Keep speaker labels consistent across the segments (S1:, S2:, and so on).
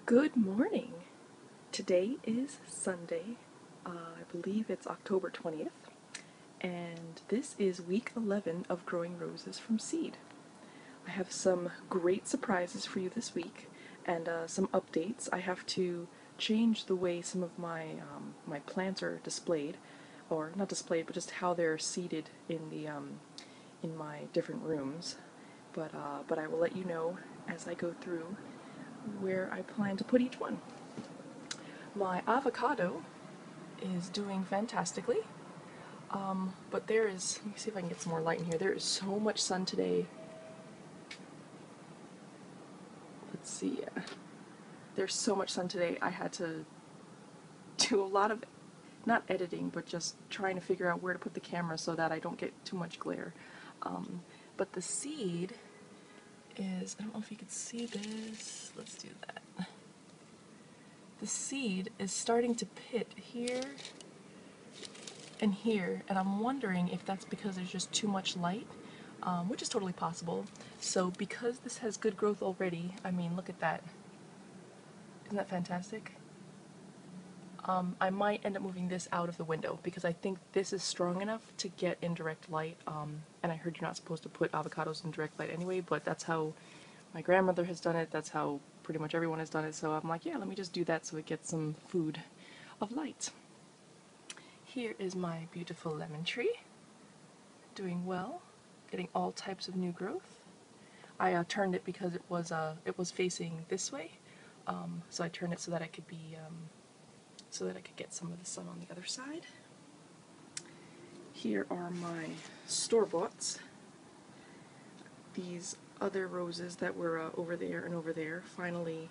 S1: Good morning. Today is Sunday. I believe it's October 20th, and this is week 11 of growing roses from seed. I have some great surprises for you this week and some updates. I have to change the way some of my plants are displayed, or not displayed, but just how they're seated in my different rooms. But I will let you know as I go through where I plan to put each one. My avocado is doing fantastically, but let me see if I can get some more light in here. There is so much sun today. Let's see, there's so much sun today. I had to do a lot of, not editing, but just trying to figure out where to put the camera so that I don't get too much glare. But the seed is, I don't know if you can see this, let's do that. The seed is starting to pit here and here, and I'm wondering if that's because there's just too much light, which is totally possible. So because this has good growth already, I mean, look at that. Isn't that fantastic? I might end up moving this out of the window because I think this is strong enough to get indirect light, and I heard you're not supposed to put avocados in direct light anyway, but that's how my grandmother has done it, that's how pretty much everyone has done it, so I'm like, yeah, let me just do that so it gets some food of light. Here is my beautiful lemon tree, doing well, getting all types of new growth. I turned it because it was facing this way, so I turned it so that I could get some of the sun on the other side. Here are my store-boughts. These other roses that were over there and over there, finally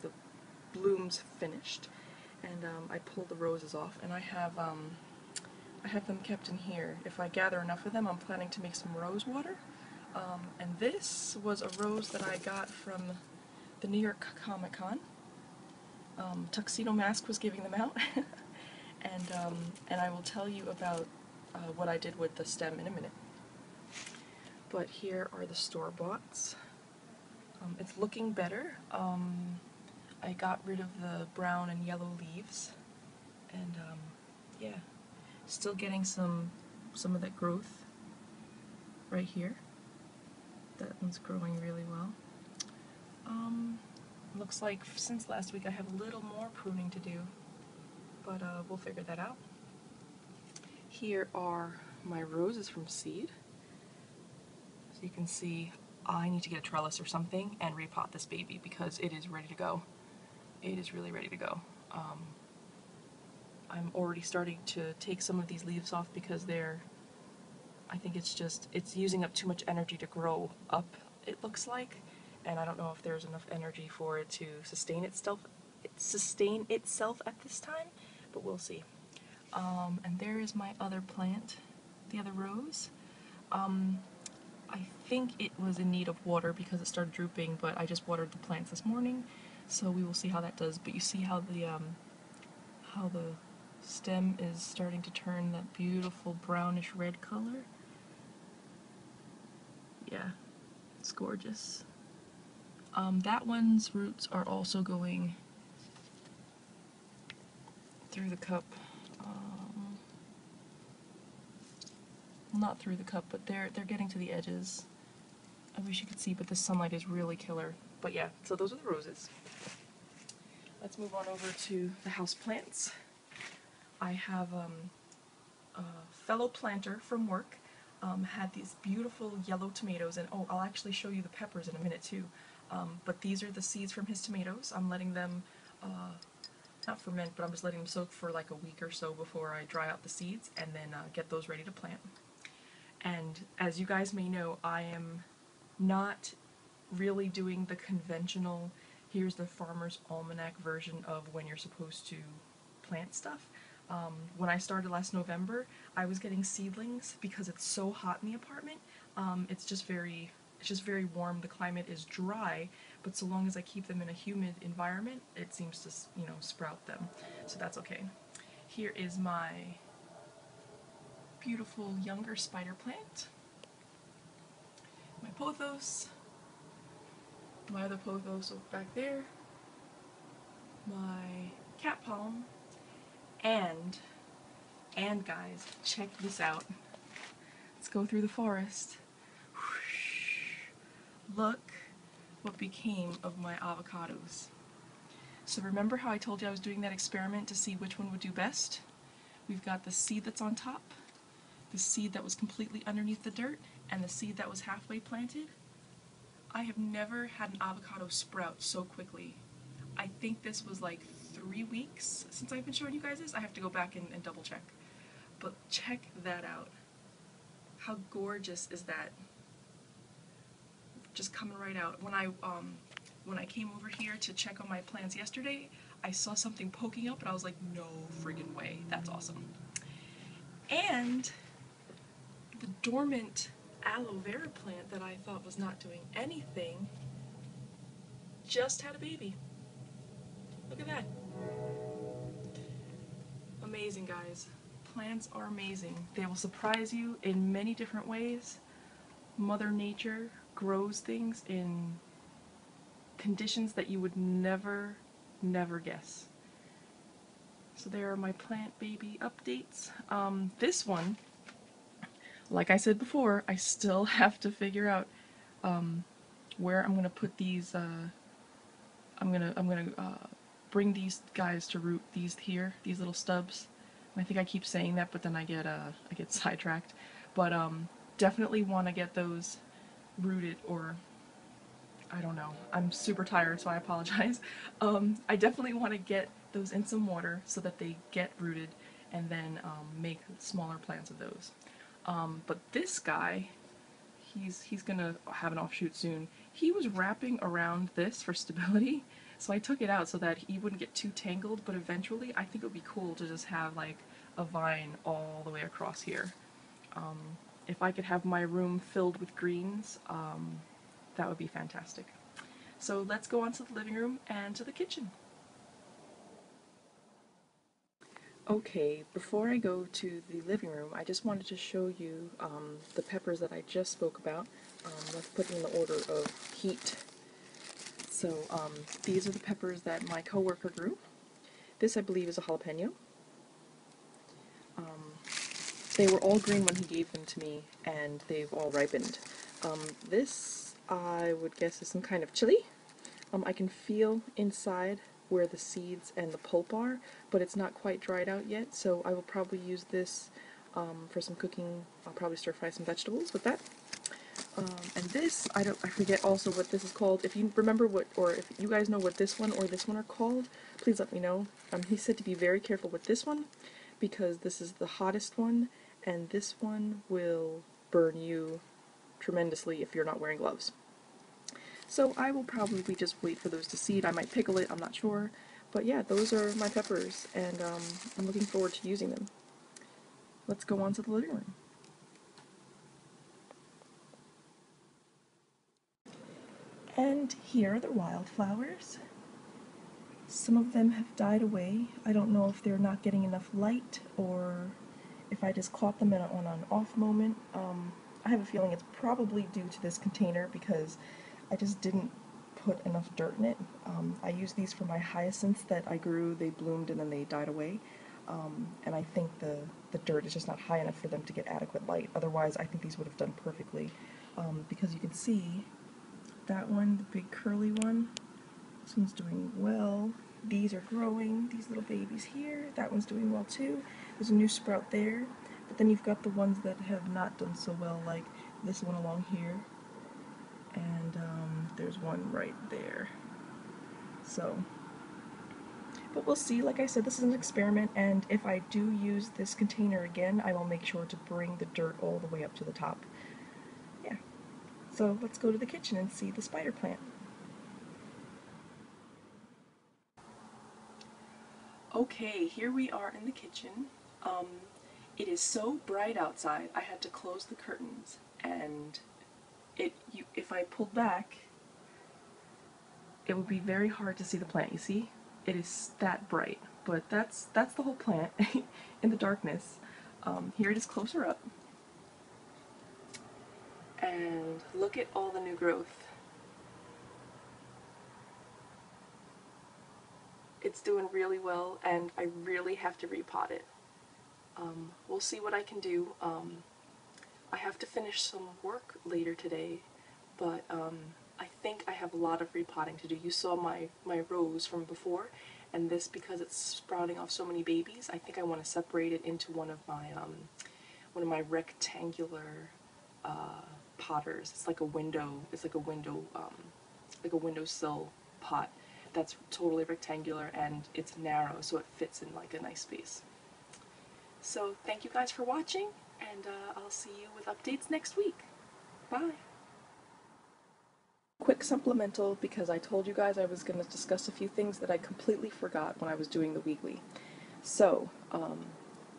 S1: the blooms finished, and I pulled the roses off, and I have them kept in here. If I gather enough of them, I'm planning to make some rose water. And this was a rose that I got from the New York Comic Con. Tuxedo Mask was giving them out, and I will tell you about what I did with the stem in a minute. But here are the store-boughts. It's looking better. I got rid of the brown and yellow leaves, and yeah, still getting some of that growth right here. That one's growing really well. Looks like since last week I have a little more pruning to do, but we'll figure that out. Here are my roses from seed. So you can see I need to get a trellis or something and repot this baby because it is ready to go. It is really ready to go. I'm already starting to take some of these leaves off because I think it's using up too much energy to grow up, it looks like, and I don't know if there's enough energy for it to sustain itself at this time, but we'll see. And there is my other plant, the other rose. I think it was in need of water because it started drooping, but I just watered the plants this morning, so we will see how that does. But you see how the stem is starting to turn that beautiful brownish red color? Yeah, it's gorgeous. That one's roots are also going through the cup. Not through the cup, but they're getting to the edges. I wish you could see, but the sunlight is really killer. But yeah, so those are the roses. Let's move on over to the houseplants. I have a fellow planter from work had these beautiful yellow tomatoes, and oh, I'll actually show you the peppers in a minute too. But these are the seeds from his tomatoes. I'm letting them not ferment, but I'm just letting them soak for like a week or so before I dry out the seeds and then get those ready to plant. And as you guys may know, I am not really doing the conventional, here's the farmer's almanac version of when you're supposed to plant stuff. When I started last November, I was getting seedlings because it's so hot in the apartment. It's just very warm. The climate is dry, but so long as I keep them in a humid environment, it seems to, sprout them. So that's okay. Here is my beautiful younger spider plant. My pothos. My other pothos over back there. my cat palm, and guys, check this out. Let's go through the forest. Look what became of my avocados. So remember how I told you I was doing that experiment to see which one would do best? We've got the seed that's on top, the seed that was completely underneath the dirt, and the seed that was halfway planted. I have never had an avocado sprout so quickly. I think this was like 3 weeks since I've been showing you guys this. I have to go back and double check. But check that out. How gorgeous is that? Just coming right out. When I came over here to check on my plants yesterday, I saw something poking up and I was like, no friggin' way. That's awesome. And the dormant aloe vera plant that I thought was not doing anything just had a baby. Look at that. Amazing, guys. Plants are amazing. They will surprise you in many different ways. Mother Nature grows things in conditions that you would never guess. So there are my plant baby updates. This one, like I said before, I still have to figure out where I'm gonna put these. I'm gonna bring these guys to root. These here, these little stubs. I think I keep saying that, but then I get sidetracked. But definitely want to get those rooted, or I don't know. I'm super tired, so I apologize. I definitely want to get those in some water so that they get rooted, and then make smaller plants of those. But this guy, he's gonna have an offshoot soon. He was wrapping around this for stability, so I took it out so that he wouldn't get too tangled, but eventually I think it would be cool to just have like a vine all the way across here. If I could have my room filled with greens, that would be fantastic. So let's go on to the living room and to the kitchen. Okay, before I go to the living room, I just wanted to show you the peppers that I just spoke about. Let's put them in the order of heat. So these are the peppers that my coworker grew. This, I believe, is a jalapeno. They were all green when he gave them to me, and they've all ripened. This, I would guess, is some kind of chili. I can feel inside where the seeds and the pulp are, but it's not quite dried out yet, so I will probably use this for some cooking. I'll probably stir fry some vegetables with that. And this, I forget also what this is called. If you remember what, or if you guys know what this one or this one are called, please let me know. He said to be very careful with this one, because this is the hottest one, and this one will burn you tremendously if you're not wearing gloves. So I will probably just wait for those to seed. I might pickle it, I'm not sure. But yeah, those are my peppers, and I'm looking forward to using them. Let's go on to the living room. And here are the wildflowers. Some of them have died away. I don't know if they're not getting enough light or if I just caught them on an off moment. I have a feeling it's probably due to this container because I just didn't put enough dirt in it. I used these for my hyacinths that I grew. They bloomed and then they died away. And I think the dirt is just not high enough for them to get adequate light. Otherwise, I think these would have done perfectly. Because you can see that one, the big curly one, this one's doing well. These are growing, these little babies here. That one's doing well too. There's a new sprout there. But then you've got the ones that have not done so well, like this one along here. And there's one right there. So, but we'll see. Like I said, this is an experiment, and if I do use this container again, I will make sure to bring the dirt all the way up to the top. Yeah. So let's go to the kitchen and see the spider plant. Okay, here we are in the kitchen. It is so bright outside, I had to close the curtains, and if I pulled back, it would be very hard to see the plant. You see? It is that bright, but that's the whole plant in the darkness. Here it is closer up, and look at all the new growth. It's doing really well, and I really have to repot it. We'll see what I can do. I have to finish some work later today, but I think I have a lot of repotting to do. You saw my rose from before, and this, because it's sprouting off so many babies, I think I want to separate it into one of my rectangular potters. It's like a window. It's like a windowsill pot that's totally rectangular, and it's narrow, so it fits in like a nice space. So thank you guys for watching, and I'll see you with updates next week. Bye! Quick supplemental, because I told you guys I was going to discuss a few things that I completely forgot when I was doing the weekly. So,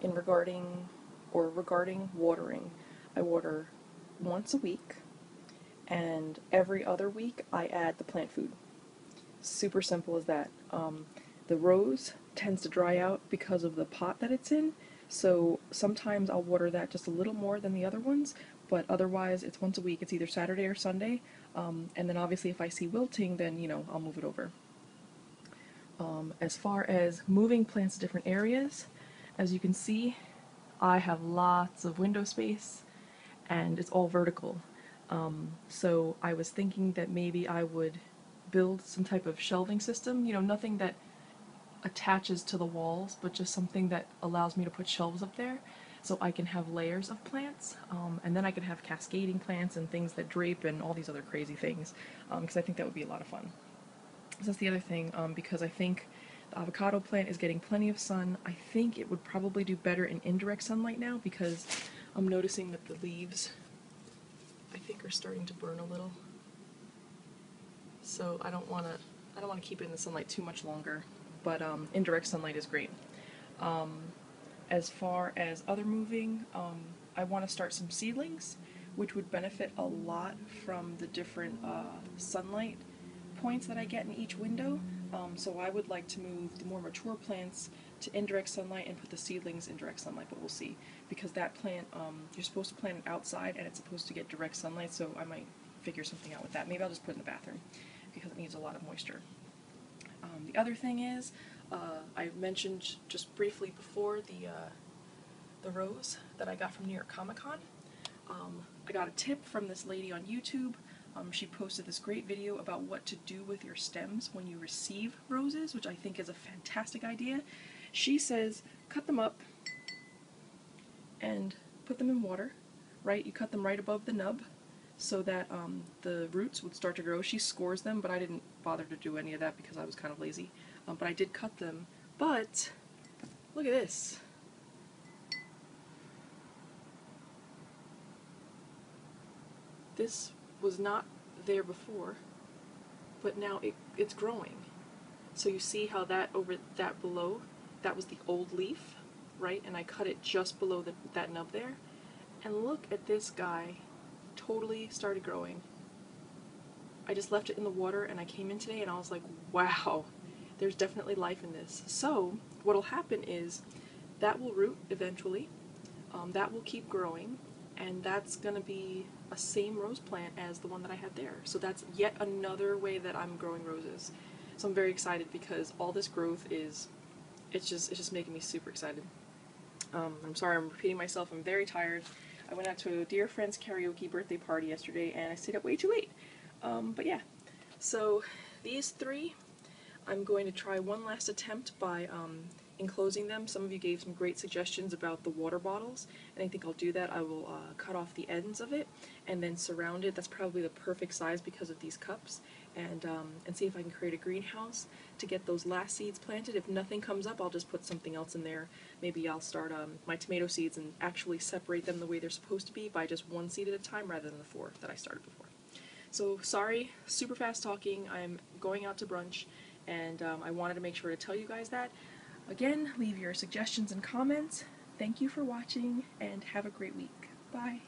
S1: regarding watering, I water once a week, and every other week I add the plant food. Super simple as that. The rose tends to dry out because of the pot that it's in, so sometimes I'll water that just a little more than the other ones, but otherwise it's once a week. It's either Saturday or Sunday, and then obviously if I see wilting, then, you know, I'll move it over. As far as moving plants to different areas, as you can see, I have lots of window space, and it's all vertical. So I was thinking that maybe I would build some type of shelving system, you know, nothing that attaches to the walls, but just something that allows me to put shelves up there so I can have layers of plants, and then I could have cascading plants and things that drape and all these other crazy things, because I think that would be a lot of fun. So that's the other thing, because I think the avocado plant is getting plenty of sun. I think it would probably do better in indirect sunlight now, because I'm noticing that the leaves, I think, are starting to burn a little. So I don't want to keep it in the sunlight too much longer, but indirect sunlight is great. As far as other moving, I want to start some seedlings, which would benefit a lot from the different sunlight points that I get in each window. So I would like to move the more mature plants to indirect sunlight and put the seedlings in direct sunlight, but we'll see. Because that plant, you're supposed to plant it outside and it's supposed to get direct sunlight, so I might figure something out with that. Maybe I'll just put it in the bathroom, because it needs a lot of moisture. The other thing is, I mentioned just briefly before the rose that I got from New York Comic Con. I got a tip from this lady on YouTube. She posted this great video about what to do with your stems when you receive roses, which I think is a fantastic idea. She says, cut them up and put them in water, right? You cut them right above the nub so that the roots would start to grow. She scores them, but I didn't bother to do any of that because I was kind of lazy. But I did cut them. But look at this. This was not there before, but now it's growing. So you see how that below, that was the old leaf, right? And I cut it just below that nub there. And look at this guy, totally started growing. I just left it in the water and I came in today and I was like, wow, there's definitely life in this. So what'll happen is that will root eventually, that will keep growing, and that's gonna be a same rose plant as the one that I had there. So that's yet another way that I'm growing roses. So I'm very excited because all this growth it's just making me super excited. I'm sorry I'm repeating myself, I'm very tired. I went out to a dear friend's karaoke birthday party yesterday and I stayed up way too late. But yeah, so these three, I'm going to try one last attempt by enclosing them. Some of you gave some great suggestions about the water bottles, and I think I'll do that. I will cut off the ends of it and then surround it. That's probably the perfect size because of these cups, and see if I can create a greenhouse to get those last seeds planted. If nothing comes up, I'll just put something else in there. Maybe I'll start my tomato seeds and actually separate them the way they're supposed to be by just one seed at a time rather than the 4 that I started before. So sorry, super fast talking. I'm going out to brunch, and I wanted to make sure to tell you guys that. Again, leave your suggestions and comments. Thank you for watching, and have a great week. Bye.